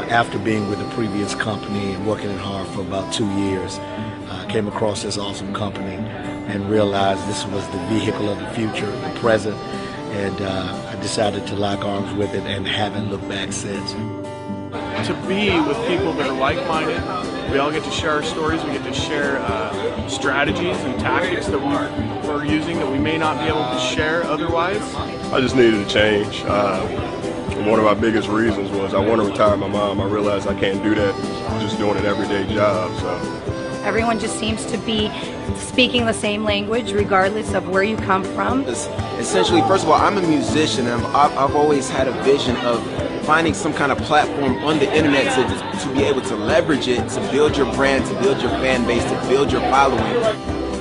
after being with the previous company and working at hard for about 2 years, came across this awesome company and realized this was the vehicle of the future, the present, and I decided to lock arms with it and haven't looked back since. To be with people that are like-minded, we all get to share our stories, we get to share strategies and tactics that we're using that we may not be able to share otherwise. I just needed a change. One of my biggest reasons was I want to retire my mom. I realized I can't do that just doing an everyday job. So everyone just seems to be speaking the same language regardless of where you come from. Essentially, first of all, I'm a musician, and I've always had a vision of finding some kind of platform on the internet to be able to leverage it, to build your brand, to build your fan base, to build your following.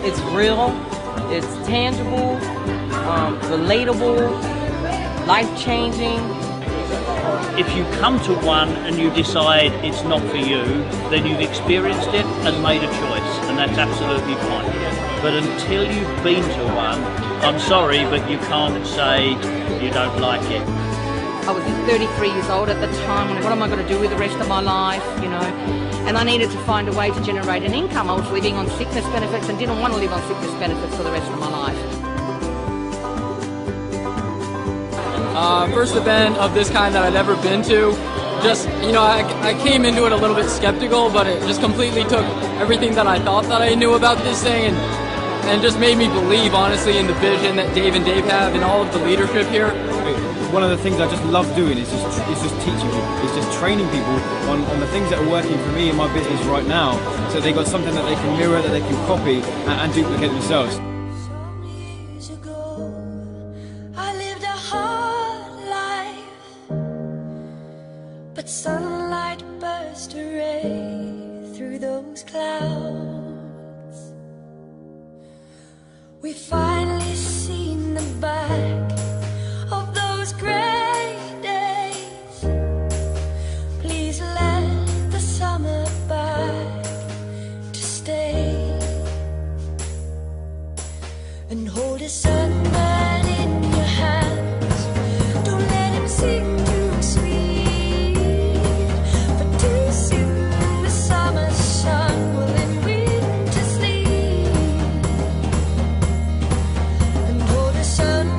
It's real, it's tangible, relatable, life-changing. If you come to one and you decide it's not for you, then you've experienced it and made a choice, and that's absolutely fine. But until you've been to one, I'm sorry, but you can't say you don't like it. I was 33 years old at the time. What am I going to do with the rest of my life, you know? And I needed to find a way to generate an income. I was living on sickness benefits and didn't want to live on sickness benefits for the rest of my life. First event of this kind that I'd ever been to. Just, you know, I came into it a little bit skeptical, but it just completely took everything that I thought that I knew about this thing and just made me believe, honestly, in the vision that Dave and Dave have and all of the leadership here. One of the things I just love doing is just teaching people. It's just training people on the things that are working for me in my business right now, so they got something that they can mirror, that they can copy and duplicate themselves. Some years ago, I lived a hard life, but sunlight burst a ray through those clouds. We finally seen the back of those gray days. Please let the summer back to stay and hold a sunburn in your hands. Don't let him sing too sweet, for too soon the summer sun will end winter sleep. And hold a sunburn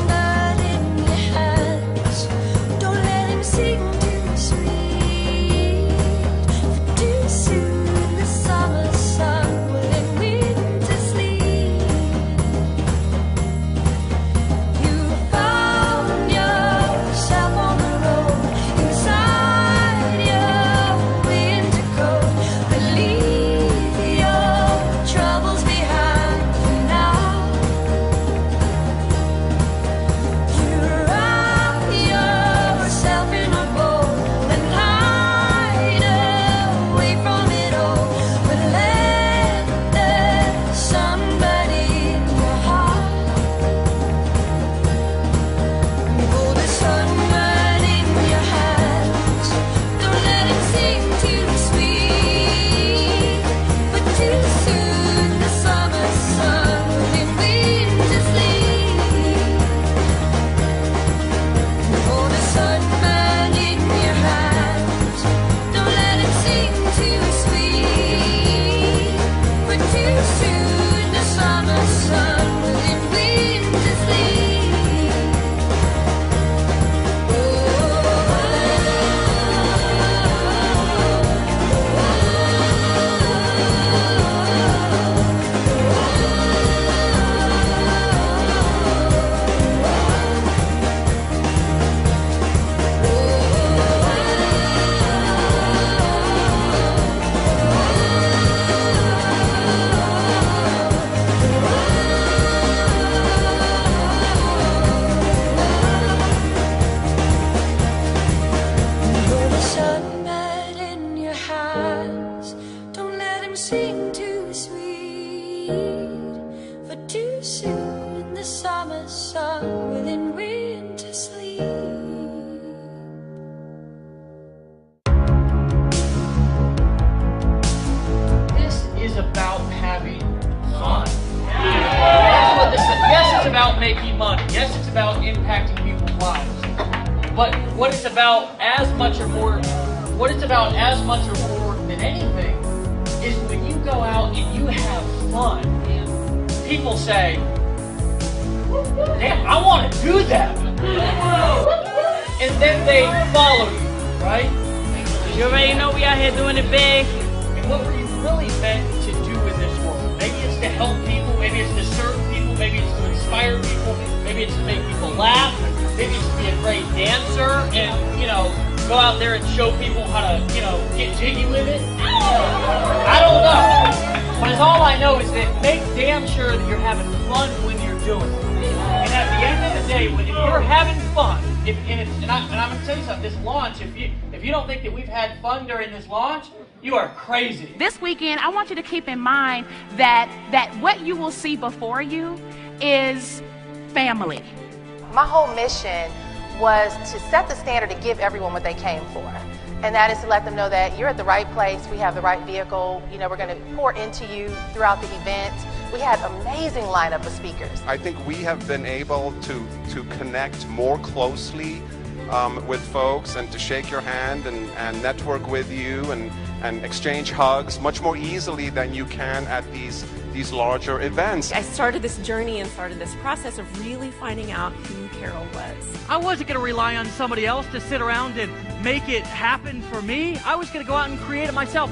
sing too sweet, for too soon the summer sun will in winter sleep. This is about having fun. That's what this is. Yes, it's about making money. Yes, it's about impacting people's lives. But what it's about as much or more what it's about as much or more than anything is when you go out and you have fun, people say, damn, I want to do that. And then they follow you, right? You already know we out here doing it big. And what were you really meant to do in this world? Maybe it's to help people, maybe it's to serve people, maybe it's to inspire people, maybe it's to make people laugh, maybe it's to be a great dancer and, go out there and show people how to, get jiggy with it. I don't know. But all I know is that make damn sure that you're having fun when you're doing it. And at the end of the day, if you're having fun, and I'm going to tell you something, this launch, if you don't think that we've had fun during this launch, you are crazy. This weekend, I want you to keep in mind that what you will see before you is family. My whole mission was to set the standard to give everyone what they came for. And that is to let them know that you're at the right place, we have the right vehicle, we're going to pour into you throughout the event. We had an amazing lineup of speakers. I think we have been able to connect more closely with folks and to shake your hand and network with you and exchange hugs much more easily than you can at these larger events. I started this journey and started this process of really finding out who Carol was. I wasn't going to rely on somebody else to sit around and make it happen for me. I was going to go out and create it myself.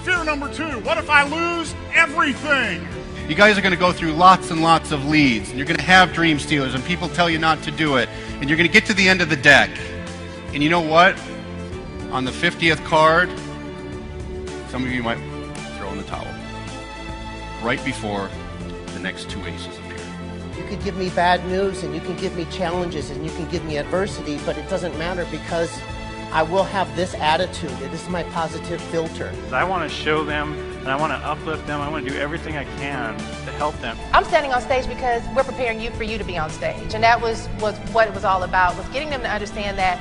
Fear number 2, what if I lose everything? You guys are going to go through lots and lots of leads, and you're going to have dream stealers, and people tell you not to do it, and you're going to get to the end of the deck. And you know what? On the 50th card, some of you might throw in the towel. Right before the next 2 aces appear. You could give me bad news, and you can give me challenges, and you can give me adversity, but it doesn't matter because I will have this attitude. This is my positive filter. I want to show them, and I want to uplift them. I want to do everything I can to help them. I'm standing on stage because we're preparing you for you to be on stage. And that was what it was all about, was getting them to understand that,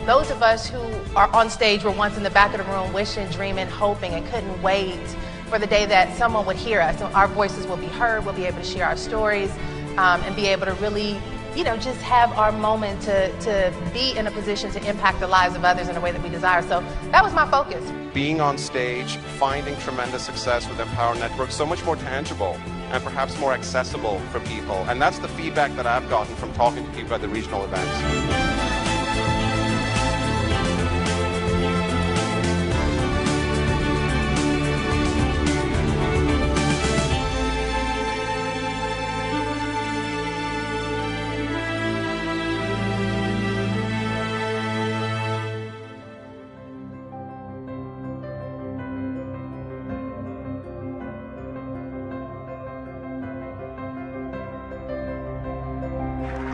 those of us who are on stage were once in the back of the room wishing, dreaming, hoping, and couldn't wait for the day that someone would hear us. So our voices will be heard, we'll be able to share our stories, and be able to really, just have our moment to be in a position to impact the lives of others in a way that we desire. So that was my focus. Being on stage, finding tremendous success with Empower Network, so much more tangible and perhaps more accessible for people. And that's the feedback that I've gotten from talking to people at the regional events.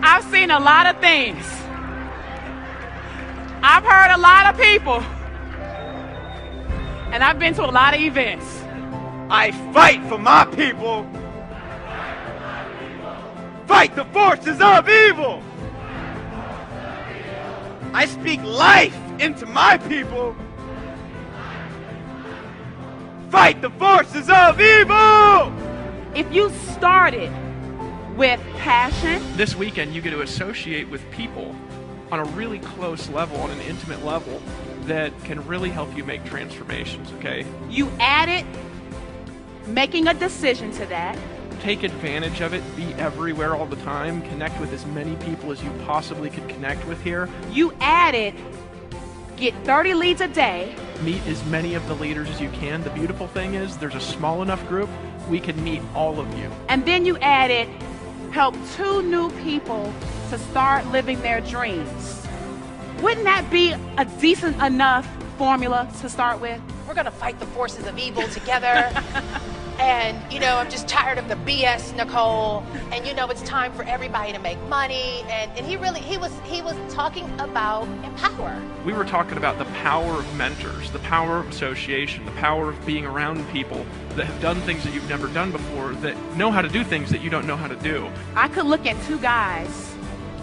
I've seen a lot of things. I've heard a lot of people. And I've been to a lot of events. I fight for my people. Fight the forces of evil. I speak life into my people. Fight the forces of evil. If you started with passion. This weekend you get to associate with people on a really close level, on an intimate level, that can really help you make transformations, okay? You added making a decision to that. Take advantage of it, be everywhere all the time, connect with as many people as you possibly could connect with here. You added get 30 leads a day. Meet as many of the leaders as you can. The beautiful thing is there's a small enough group, we can meet all of you. And then you added help 2 new people to start living their dreams. Wouldn't that be a decent enough formula to start with? We're going to fight the forces of evil together. And, I'm just tired of the BS, Nicole. And, it's time for everybody to make money. And he was talking about empower. We were talking about the power of mentors, the power of association, the power of being around people that have done things that you've never done before, that know how to do things that you don't know how to do. I could look at 2 guys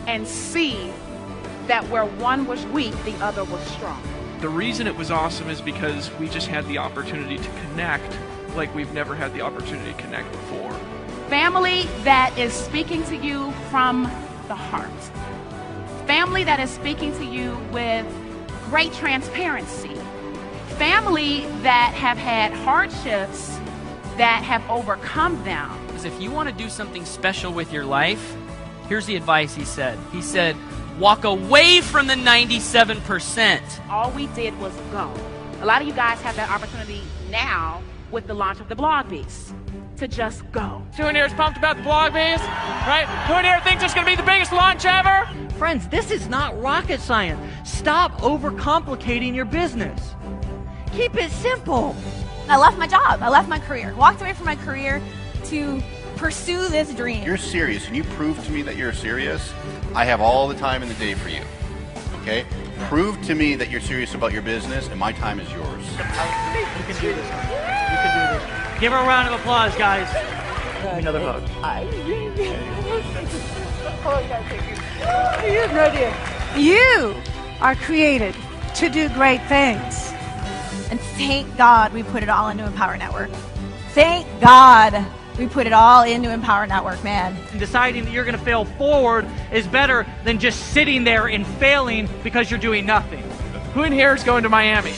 and see that where one was weak, the other was strong. The reason it was awesome is because we just had the opportunity to connect like we've never had the opportunity to connect before. Family that is speaking to you from the heart. Family that is speaking to you with great transparency. family that have had hardships that have overcome them. Because if you want to do something special with your life, here's the advice he said. He said, walk away from the 97%. All we did was go. A lot of you guys have that opportunity now with the launch of the Blog Beast to just go. Who in here is pumped about the Blog Beast? Right? Who in here thinks it's going to be the biggest launch ever? Friends, this is not rocket science. Stop overcomplicating your business. Keep it simple. I left my job. I left my career. Walked away from my career to pursue this dream. You're serious and you prove to me that you're serious, I have all the time in the day for you. Okay? Prove to me that you're serious about your business and my time is yours. You can do this. You can do this. Give her a round of applause, guys. Another hug. You are created to do great things. And thank God we put it all into Empower Network. Thank God we put it all into Empower Network, man. And deciding that you're going to fail forward is better than just sitting there and failing because you're doing nothing. Who in here is going to Miami?